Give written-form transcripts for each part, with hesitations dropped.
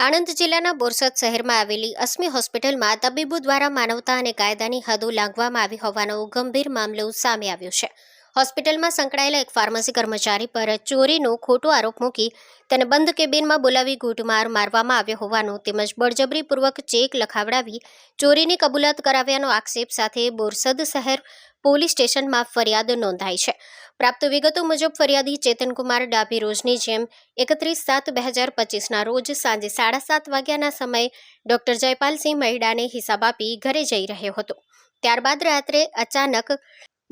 આણંદ જિલ્લાના બોરસદ શહેરમાં આવેલી અસ્મી હોસ્પિટલમાં તબીબો દ્વારા માનવતા અને કાયદાની હદો લાંઘવામાં આવી હોવાનો ગંભીર મામલો સામે આવ્યો છે. હોસ્પિટલમાં સંકળાયેલા એક ફાર્મસી કર્મચારી પર ચોરીનો ખોટો આરોપ મૂકી તેને બંધ કેબિનમાં બોલાવી ઘૂંટમાર મારવામાં આવ્યો હોવાનો તેમજ બળજબરીપૂર્વક ચેક લખાવડાવી ચોરીની કબૂલાત કરાવ્યાનો આક્ષેપ સાથે બોરસદ શહેર પોલીસ સ્ટેશનમાં ફરિયાદ નોંધાઈ છે. પ્રાપ્ત વિગતો મુજબ ફરિયાદી ચેતનકુમાર ડાભી રોજની જેમ 31/7/2025ના રોજ સાંજે 7:30 વાગ્યાના સમયે ડોક્ટર જયપાલસિંહ મહેડાને હિસાબ આપી ઘરે જઈ રહ્યો હતો. ત્યારબાદ રાત્રે અચાનક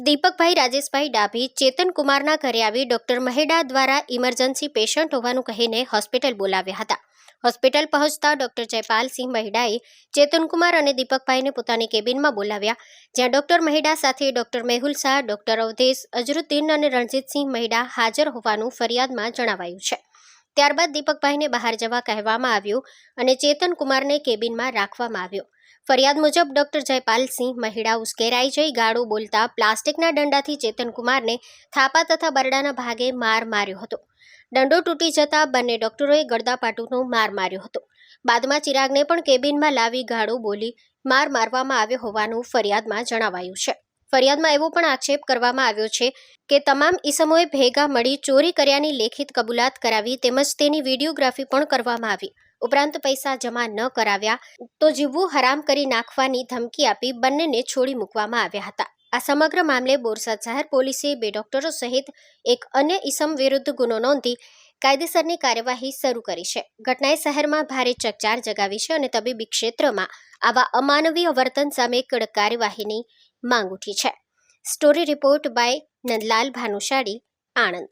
દીપકભાઈ રાજેશભાઈ ડાભી ચેતનકુમારના ઘરે આવી ડોક્ટર મહેડા દ્વારા ઇમરજન્સી પેશન્ટ હોવાનું કહીને હોસ્પિટલ બોલાવ્યા હતા. હોસ્પિટલ પહોંચતા ડોક્ટર જયપાલસિંહ મહેડાએ ચેતનકુમાર અને દીપકભાઈને પોતાની કેબિનમાં બોલાવ્યા, જ્યાં ડોક્ટર મહેડા સાથે ડોક્ટર મેહુલ શાહ, ડોક્ટર અવધેશ, અઝરુદ્દીન અને રણજીતસિંહ મહેડા હાજર હોવાનું ફરિયાદમાં જણાવાયું છે. ત્યારબાદ દીપકભાઈને બહાર જવા કહેવામાં આવ્યું અને ચેતનકુમારને કેબિનમાં રાખવામાં આવ્યો. ફરિયાદ મુજબ ડોક્ટર જયપાલસિંહ મહેડા ઉશ્કેરાઈ જઈ ગાળો બોલતા પ્લાસ્ટિકના દંડાથી ચેતનકુમારને થાપા તથા બરડાના ભાગે માર માર્યો હતો. દંડો તૂટી જતા બંને ડોક્ટરોએ ગળદાપાટુનો માર માર્યો હતો. બાદમાં ચિરાગને પણ કેબિનમાં લાવી ગાળો બોલી માર મારવામાં આવ્યો હોવાનું ફરિયાદમાં જણાવાયું છે. ફરિયાદમાં એવો પણ આક્ષેપ કરવામાં આવ્યો છે કે તમામ ઈસમોએ ભેગા મળી ચોરી કર્યાની લેખિત કબૂલાત કરાવી તેમજ તેની વિડીયોગ્રાફી પણ કરવામાં આવી. ઉપરાંત પૈસા જમા ન કરાવ્યા તો જીવવું હરામ કરી નાખવાની ધમકી આપી બંનેને છોડી મૂકવામાં આવ્યા હતા. આ સમગ્ર મામલે બોરસદ શહેર પોલીસે 2 ડોક્ટરો સહિત એક અન્ય ઈસમ વિરુદ્ધ ગુનો નોંધી કાયદેસરની કાર્યવાહી શરૂ કરી છે. ઘટનાએ શહેરમાં ભારે ચકચાર જગાવી છે અને તબીબી ક્ષેત્રમાં આવા અમાનવીય વર્તન સામે કડક કાર્યવાહીની માંગ ઉઠી છે. Story report by Nandlal Bhanushali, Anand.